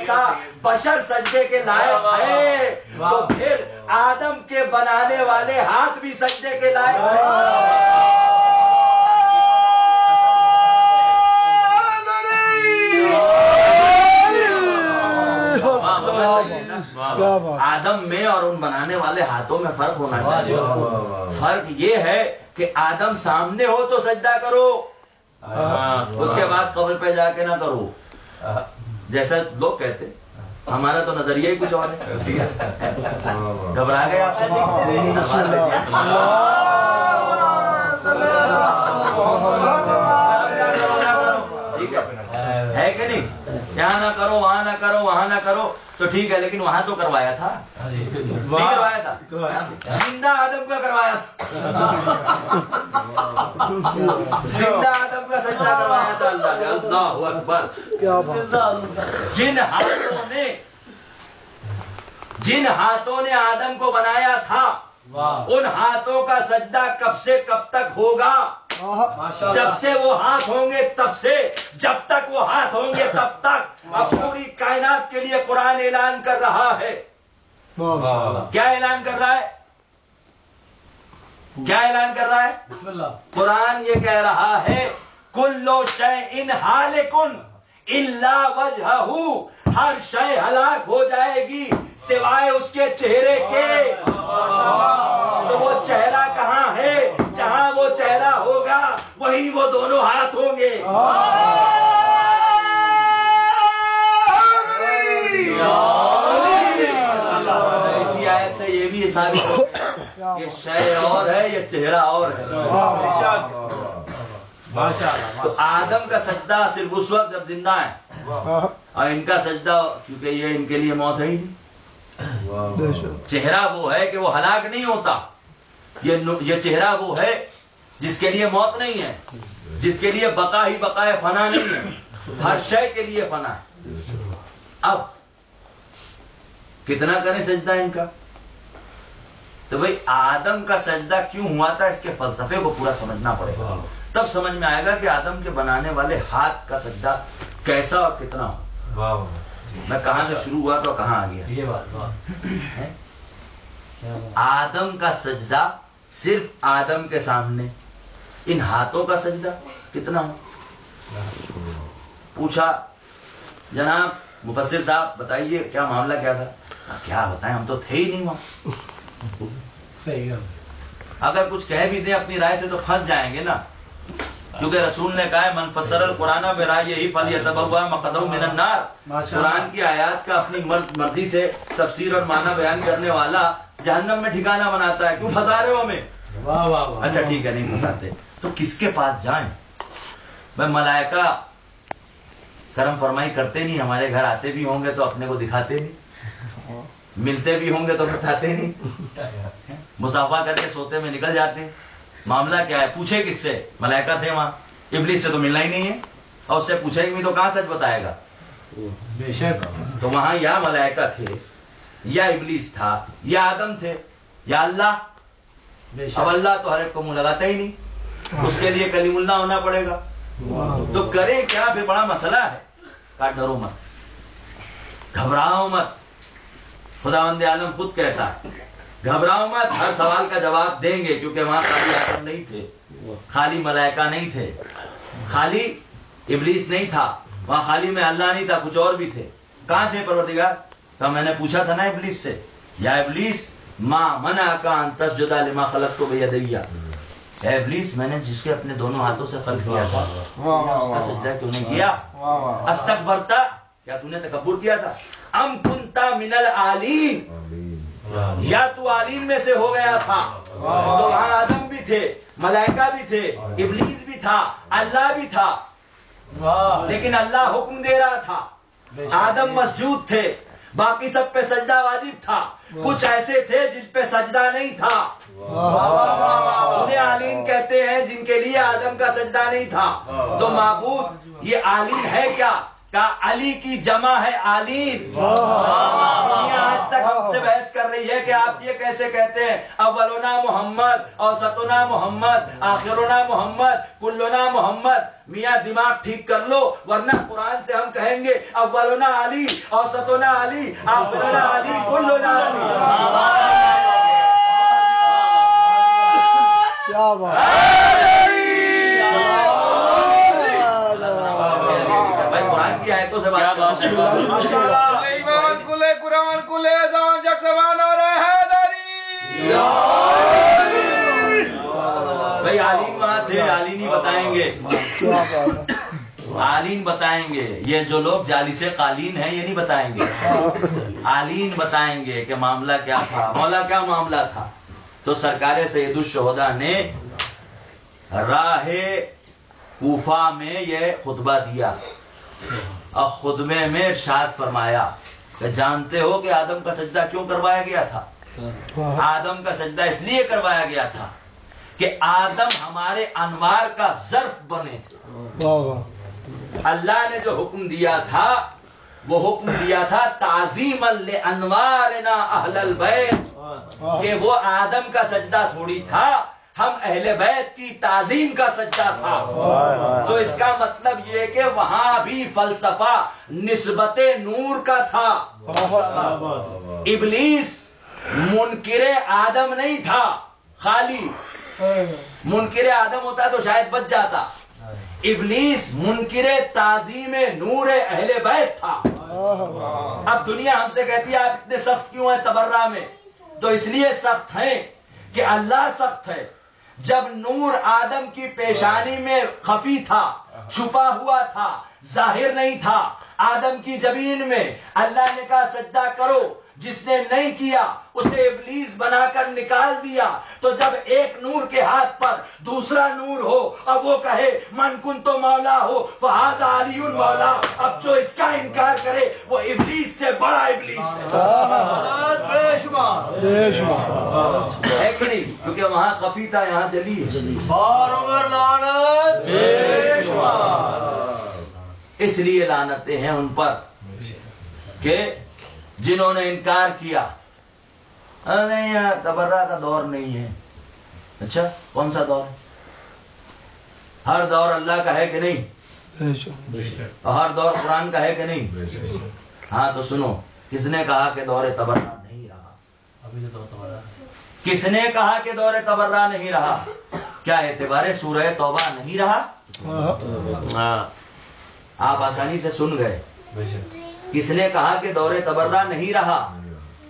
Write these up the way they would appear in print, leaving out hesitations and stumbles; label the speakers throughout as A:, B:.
A: جیسا بشر سجدے کے لائق ہے تو پھر آدم کے بنانے والے ہاتھ بھی سجدے کے لائق ہے۔ آدم میں اور ان بنانے والے ہاتھوں میں فرق ہونا چاہیے۔ فرق یہ ہے کہ آدم سامنے ہو تو سجدہ کرو، اس کے بعد قبر پہ جا کے نہ کرو جیسا لوگ کہتے۔ ہمارا تو نظریہ ہی کچھ اور ہے۔ گھبرا گئے آپ ہے کہ نہیں؟ یہاں نہ کرو، وہاں نہ کرو، وہاں نہ کرو تو ٹھیک ہے، لیکن وہاں تو کروایا تھا، نہیں کروایا تھا؟ زندہ آدم کا کروایا تھا، زندہ آدم کا سجدہ کروایا تھا اللہ نے۔ اللہ اکبر۔ جن ہاتھوں نے آدم کو بنایا تھا ان ہاتھوں کا سجدہ کب سے کب تک ہوگا؟ جب سے وہ ہاتھ ہوں گے تب سے، جب تک وہ ہاتھ ہوں گے تب تک۔ اب پوری کائنات کے لیے قرآن اعلان کر رہا ہے۔ کیا اعلان کر رہا ہے؟ کیا اعلان کر رہا ہے؟ قرآن یہ کہہ رہا ہے کلو شیء ہالک الا وجہہ، ہر شے ہلاک ہو جائے گی سوائے اس کے چہرے کے۔ تو وہ چہرہ کہاں ہے؟ جہاں وہ چہرہ ہوگا وہیں وہ دونوں ہاتھ ہوں گے۔ اسی آیت سے یہ بھی ثابت ہو گیا کہ شے اور ہے، یہ چہرہ اور ہے۔ تو آدم کا سجدہ صرف اس وقت جب زندہ ہے، اور ان کا سجدہ کیونکہ یہ ان کے لیے موت ہے ہی نہیں۔ چہرہ وہ ہے کہ وہ ہلاک نہیں ہوتا، یہ چہرہ وہ ہے جس کے لیے موت نہیں ہے، جس کے لیے بقا ہی بقا ہے، فنا نہیں ہے، ہر شے کے لیے فنا ہے۔ اب کتنا کریں سجدہ ان کا؟ تو بھئی آدم کا سجدہ کیوں ہوا تھا، اس کے فلسفے کو پورا سمجھنا پڑے گا، تب سمجھ میں آئے گا کہ آدم کے بنانے والے ہاتھ کا سجدہ کیسا اور کتنا ہو۔ میں کہاں سے شروع ہوا تو کہاں آ گیا؟ آدم کا سجدہ صرف آدم کے سامنے، ان ہاتھوں کا سجدہ کتنا ہو؟ پوچھا جناب مفسر صاحب بتائیے کیا معاملہ کیا تھا؟ کیا بتائیں، ہم تو تھے ہی نہیں وہاں۔ اگر کچھ کہہ بھی دیں اپنی رائے سے تو پھنس جائیں گے نا، کیونکہ رسول نے کہا ہے من فسر القرآن برائیہ فلیتبوأ مقعدہ من النار۔ قرآن کی آیات کا اپنی مرضی سے تفسیر اور معنی بیان کرنے والا جہنم میں ٹھکانہ بناتا ہے، کیوں پھنسا رہے ہو ہمیں؟ اچھا ٹھیک ہے نہیں پھنساتے تو کس کے پاس جائیں؟ میں ملائکہ کرم فرمائی کرتے نہیں، ہمارے گھر آتے بھی ہوں گے تو اپنے کو دکھاتے نہیں، ملتے بھی ہوں گے تو بتاتے نہیں، مصافحہ کر کے سوتے میں نکل جاتے ہیں۔ معاملہ کیا ہے؟ پوچھے کس سے؟ ملائکہ تھے وہاں، ابلیس سے تو ملنا ہی نہیں ہے، اور اس سے پوچھیں گے تو کہاں سچ بتائے گا؟ بے شک۔ تو وہاں یا ملائکہ تھے یا ابلیس تھا یا آدم تھے یا اللہ۔ اب اللہ تو ہر ایک کو منہ لگاتا ہی نہیں، اس کے لیے کلیم اللہ ہونا پڑے گا، تو کریں کیا؟ پھر بڑا مسئلہ ہے۔ کہا ڈرو مت، گھبراؤ مت، خداوند عالم خود کہتا ہے گھبراؤ مت، ہر سوال کا جواب دیں گے، کیونکہ وہاں خالی آدم نہیں تھے، خالی ملائکہ نہیں تھے، خالی ابلیس نہیں تھا وہاں، خالی میں اللہ نہیں تھا، کچھ اور بھی تھے۔ کہاں تھے پروردگار؟ تو میں نے پوچھا تھا نا ابلیس سے، یا ابلیس ما منعک ان تسجد لما خلقت بیدی، اے ابلیس میں نے جس کے اپنے دونوں ہاتھوں سے خلق کیا تھا اس کا سجدہ کیوں نہیں کیا؟ استکبرت، کیا تو نے تکبر کیا تھا؟ ام کنت من العالین، یا تو عالین میں سے ہو گیا تھا؟ تو وہاں آدم بھی تھے، ملائکہ بھی تھے، ابلیس بھی تھا، اللہ بھی تھا، لیکن اللہ حکم دے رہا تھا، آدم مسجود تھے، باقی سب پہ سجدہ واجب تھا، کچھ ایسے تھے جن پہ سجدہ نہیں تھا، انہیں عالین کہتے ہیں جن کے لیے آدم کا سجدہ نہیں تھا۔ تو معبود یہ عالین ہے کیا؟ کا علی کی جمع ہے آلین. دنیا آج تک ہم سے بحث کر رہی ہے کہ آپ یہ کیسے کہتے ہیں اولنا محمد، اوسطنا محمد، آخرنا محمد، کلنا محمد. میاں دماغ ٹھیک کر لو ورنہ قرآن سے ہم کہیں گے اولنا علی، اوسطنا علی، آخرنا علی، کلنا علی.
B: کیا بات
A: قرآن کی آیتوں سے بات بھائی عالین وہاں تھے، عالین ہی بتائیں گے، عالین بتائیں گے. یہ جو لوگ جالس قالین ہیں یہ نہیں بتائیں گے، عالین بتائیں گے کہ معاملہ کیا تھا، مولا کیا معاملہ تھا. تو سرکار سید الشہداء نے راہ کوفہ میں یہ خطبہ دیا اور خطبے میں ارشاد فرمایا کہ جانتے ہو کہ آدم کا سجدہ کیوں کروایا گیا تھا؟ آدم کا سجدہ اس لیے کروایا گیا تھا کہ آدم ہمارے انوار کا ظرف بنے تھے. اللہ نے جو حکم دیا تھا وہ حکم دیا تھا تعظیما لانوارنا اہل البیت، کہ وہ آدم کا سجدہ تھوڑی تھا، ہم اہل بیت کی تعظیم کا سجدہ تھا. تو اس کا مطلب یہ کہ وہاں بھی فلسفہ نسبت نور کا تھا. ابلیس منکر آدم نہیں تھا، خالی منکر آدم ہوتا تو شاید بچ جاتا. ابلیس منکر تعظیم نور اہل بیت تھا. اب دنیا ہم سے کہتی ہے آپ اتنے سخت کیوں ہیں تبرہ میں؟ تو اس لیے سخت ہیں کہ اللہ سخت ہے. جب نور آدم کی پیشانی میں خفی تھا، چھپا ہوا تھا، ظاہر نہیں تھا، آدم کی جبین میں، اللہ نے کہا سجدہ کرو. جس نے نہیں کیا اسے ابلیس بنا کر نکال دیا. تو جب ایک نور کے ہاتھ پر دوسرا نور ہو اور وہ کہے من کنت مولا ہو فہذا علی مولا، اب جو اس کا انکار کرے وہ ابلیس سے بڑا ابلیس ہے. ہے کہ نہیں؟ کیونکہ وہاں خفی تھا، یہاں جلی ہے. اس لیے لعنتیں ہیں ان پر کہ جنہوں نے انکار کیا. نہیں یار تبرہ کا دور نہیں ہے. اچھا کون سا دور ہے؟ ہر دور اللہ کا ہے کہ نہیں؟ ہر دور قرآن کا ہے کہ نہیں؟ ہاں تو سنو، کس نے کہا کہ دور تبرہ نہیں رہا؟ کس نے کہا کہ دور تبرہ نہیں رہا؟ کیا اعتبار سورہ توبہ نہیں رہا؟ آپ آسانی سے سن گئے. کس نے کہا کہ دور تبرہ نہیں رہا؟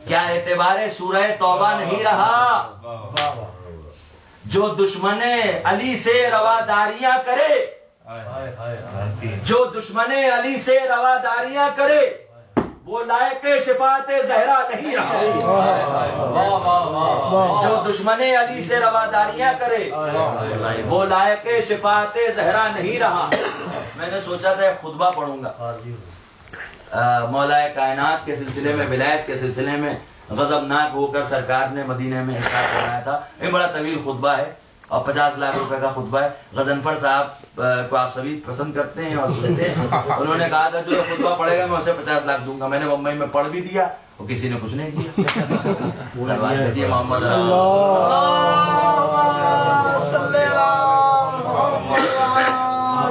A: کیا اعتبار سورہ توبہ نہیں رہا؟ جو دشمن علی سے رواداریاں کرے، جو دشمن علی سے رواداریاں کرے وہ لائق شفاعت زہرا نہیں رہا. جو دشمن علی سے رواداریاں کرے وہ لائق شفاعت زہرا نہیں رہا. میں نے سوچا تھا ایک خطبہ پڑھوں گا مولا کائنات کے سلسلے میں، ولایت کے سلسلے میں غضبناک ہو کر سرکار نے مدینے میں ارشاد فرمایا تھا. یہ بڑا طویل خطبہ ہے اور 50 لاکھ روپے کا خطبہ ہے. غضنفر صاحب کو آپ سبھی پسند کرتے ہیں اور سنتے ہیں. انہوں نے کہا تھا جو خطبہ پڑھے گا میں اسے 50 لاکھ دوں گا. میں نے بمبئی میں پڑھ بھی دیا اور کسی نے کچھ نہیں دیا. محمد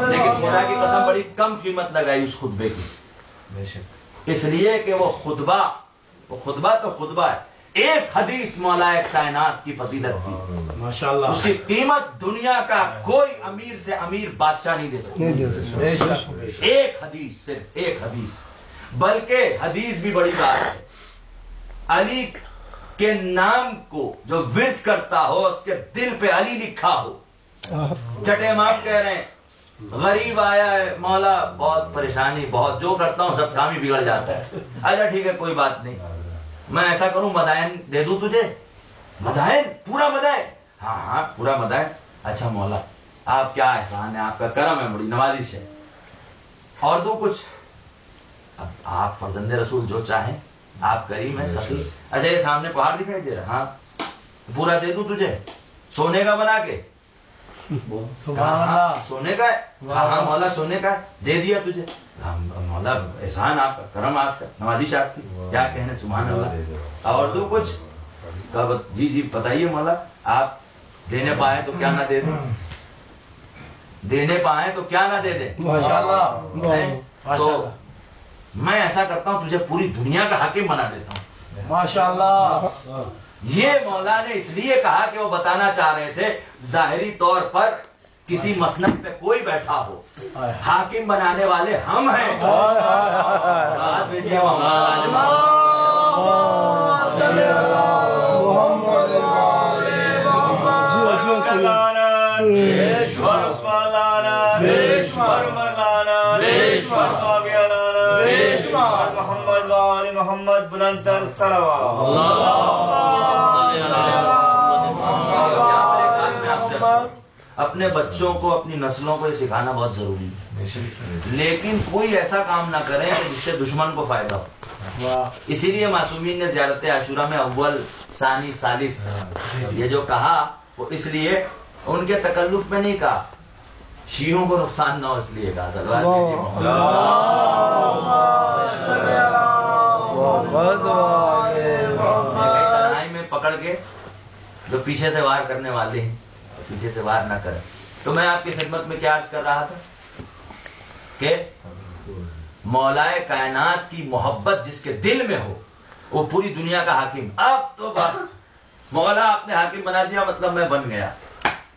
A: لیکن خدا کی قسم بڑی کم قیمت لگائی اس خطبے کی، اس لیے کہ وہ خطبہ تو خطبہ ہے. ایک حدیث مولا کائنات کی فضیلت کی، ماشاءاللہ، اس کی قیمت دنیا کا کوئی امیر سے امیر بادشاہ نہیں دے سکتا. ایک حدیث، صرف ایک حدیث. بلکہ حدیث بھی بڑی بات ہے. علی کے نام کو جو ورد کرتا ہو اس کے دل پہ علی لکھا ہو. چٹے امام کہہ رہے ہیں غریب آیا ہے مولا، بہت پریشانی، بہت جو کرتا ہوں سب کام ہی بگڑ جاتا ہے. اچھا ٹھیک ہے کوئی بات نہیں، میں ایسا کروں مدائن دے دوں تجھے. مدائن؟ پورا مدائن؟ ہاں ہاں پورا مدائن. اچھا مولا آپ کیا احسان ہے، آپ کا کرم ہے، بڑی نوازش ہے، اور دو کچھ؟ اب آپ فرزند رسول جو چاہیں، آپ کریم ہیں سخی. اچھا یہ سامنے پہاڑ دکھائی دے رہا، ہاں پورا دے دوں تجھے، سونے کا بنا کے؟ سونے کا ہے. ہاں مولا سونے کا دے دیا تجھے، مولا احسان آپ کا، کرم آپ کا، نوازش آپ کی، کیا کہنے سبحان اللہ۔ اور تو کچھ جی جی بتائیے مولا، آپ دینے پائے تو کیا نہ دے دیں، دینے پائے تو کیا نہ دے دیں ماشاءاللہ۔ تو میں ایسا کرتا ہوں تجھے پوری دنیا کا حاکم بنا دیتا ہوں ماشاءاللہ۔ یہ مولا نے اس لیے کہا کہ وہ بتانا چاہ رہے تھے ظاہری طور پر کسی مسند پہ کوئی بیٹھا ہو، حاکم بنانے والے ہم ہیں۔ بات بھیجیے
B: محمد بلندر صلوات۔
A: اپنے بچوں کو، اپنی نسلوں کو یہ سکھانا بہت ضروری ہے، لیکن کوئی ایسا کام نہ کرے کہ جس سے دشمن کو فائدہ ہو۔ اسی لیے معصومین نے زیارت عاشورہ میں اول، ثانی، ثالث یہ جو کہا وہ اس لیے ان کے تکلف میں نہیں کہا، شیعوں کو نقصان نہ ہو اس لیے کہا۔ تنہائی میں پکڑ کے جو پیچھے سے وار کرنے والے ہیں پیچھے سے وار نہ کریں۔ تو میں آپ کی خدمت میں کیا عرض کر رہا تھا کہ مولائے کائنات کی محبت جس کے دل میں ہو وہ پوری دنیا کا حاکم۔ اب تو بس مولا آپ نے حاکم بنا دیا، مطلب میں بن گیا،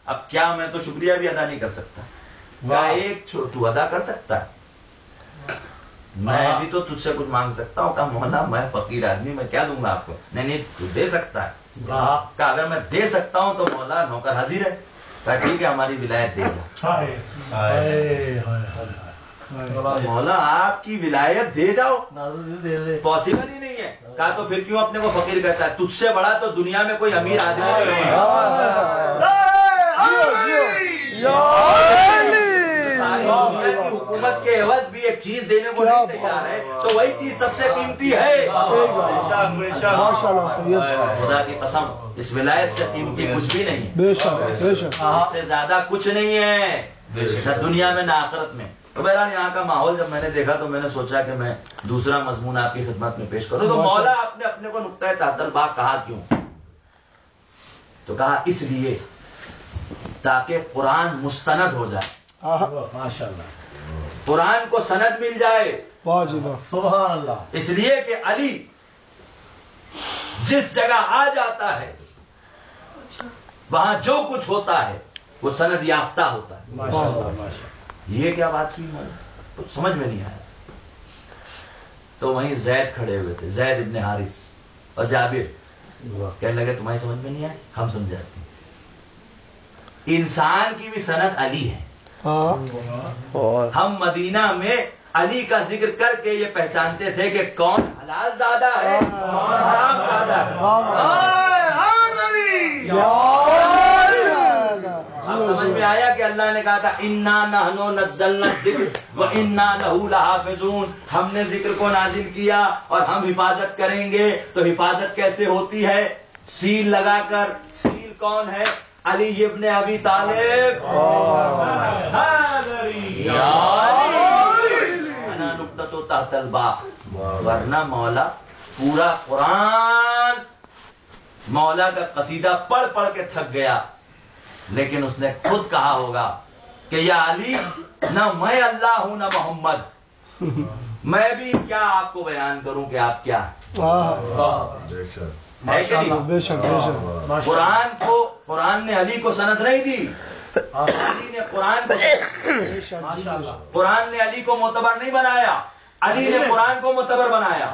A: اب کیا میں تو شکریہ بھی ادا نہیں کر سکتا، کیا ایک تو ادا کر سکتا ہے؟ میں بھی تو تجھ سے کچھ مانگ سکتا ہوں، کہا مولا میں فقیر آدمی، میں کیا دوں گا آپ کو؟ نہیں تو دے سکتا ہے، کہا اگر میں دے سکتا ہوں تو مولا نوکر حاضر ہے، کہا ٹھیک ہے ہماری ولایت دے جاؤ۔ مولا آپ کی ولایت دے جاؤ، پاسبل ہی نہیں ہے، کہا تو پھر کیوں اپنے کو فقیر کہتا ہے؟ تجھ سے بڑا تو دنیا میں کوئی امیر آدمی نہیں ہے، ساری دنیا کی حکومت کے عوض بھی ایک چیز دینے کو نہیں تیار ہے، تو وہی چیز سب سے قیمتی ہے۔ خدا کی قسم اس ولایت سے قیمتی کچھ بھی نہیں ہے، اس سے زیادہ کچھ نہیں ہے، نہ دنیا میں نہ آخرت میں۔ تو بہرحال یہاں کا ماحول جب میں نے دیکھا تو میں نے سوچا کہ میں دوسرا مضمون آپ کی خدمت میں پیش کروں۔ تو مولا آپ نے اپنے کو نقطۂ تحت الباغ کہا کیوں؟ تو کہا اس لیے تاکہ قرآن مستند ہو جائے، قرآن کو سند مل جائے،
B: سبحان اللہ۔
A: اس لیے کہ علی جس جگہ آ جاتا ہے وہاں جو کچھ ہوتا ہے وہ سند یافتہ ہوتا ہے۔ یہ کیا بات کی تو سمجھ میں نہیں آیا۔ تو وہیں زید کھڑے ہوئے تھے، زید ابن حارث اور جابر، کہنے لگے تمہیں سمجھ میں نہیں آئے، ہم سمجھاتے ہیں۔ انسان کی بھی سند علی ہے، ہم مدینہ میں علی کا ذکر کر کے یہ پہچانتے تھے کہ کون حلال زادہ ہے، کون حرام زادہ ہے۔ اب سمجھ میں آیا کہ اللہ نے کہا تھا اِنَّا نَحْنُ نَزَّلْنَا الذِّکْرَ وَإِنَّا لَهُ لَحَافِظُونَ، ہم نے ذکر کو نازل کیا اور ہم حفاظت کریں گے۔ تو حفاظت کیسے ہوتی ہے؟ سیل لگا کر۔ سیل کون ہے؟ علی ابن ابی طالب۔ انا نقطۃ تحت الباغ۔ ورنہ مولا پورا قرآن مولا کا قصیدہ پڑھ پڑھ کے تھک گیا، لیکن اس نے خود کہا ہوگا کہ یا علی نہ میں اللہ ہوں نہ محمد، میں بھی کیا آپ کو بیان کروں کہ آپ کیا ہے کہ نہیں؟ قرآن نے علی کو سند نہیں دی، علی نے قرآن نے علی کو معتبر نہیں بنایا، علی نے قرآن کو معتبر بنایا۔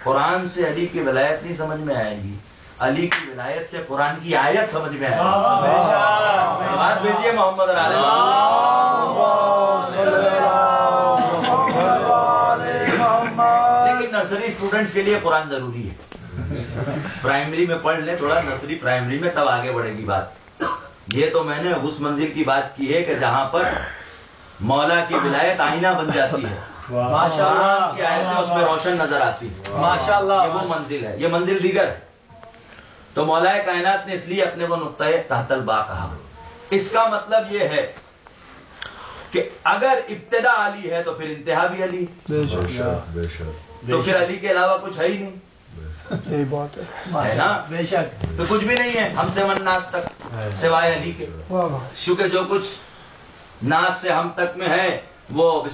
A: قرآن سے علی کی ولایت نہیں سمجھ میں آئے گی، علی کی ولایت سے قرآن کی آیت سمجھ میں آئے گی۔ بات بھیجیے محمد علیہ۔ لیکن نرسری اسٹوڈنٹس کے لیے قرآن ضروری ہے، پرائمری میں پڑھ لیں تھوڑا، نرسری پرائمری میں تب آگے بڑھے گی بات۔ یہ تو میں نے اس منزل کی بات کی ہے کہ جہاں پر مولا کی ولایت آئینہ بن جاتی ہے، ماشاءاللہ کی آیتیں اس میں روشن نظر آتی ہیں، ماشاءاللہ یہ وہ منزل ہے، یہ منزل دیگر ہے۔ تو مولا کائنات نے اس لیے اپنے کو نقطۂ تحت الباغ کہا، اس کا مطلب یہ ہے کہ اگر ابتدا علی ہے تو پھر انتہا بھی علی، تو پھر علی کے علاوہ کچھ ہے ہی نہیں،
B: یہی بات
A: ہے نا؟
B: بے شک.
A: تو کچھ بھی نہیں ہے ہم سے من ناس تک سوائے علی کے،
B: واہ واہ.
A: کیونکہ جو کچھ ناس سے ہم تک میں ہے وہ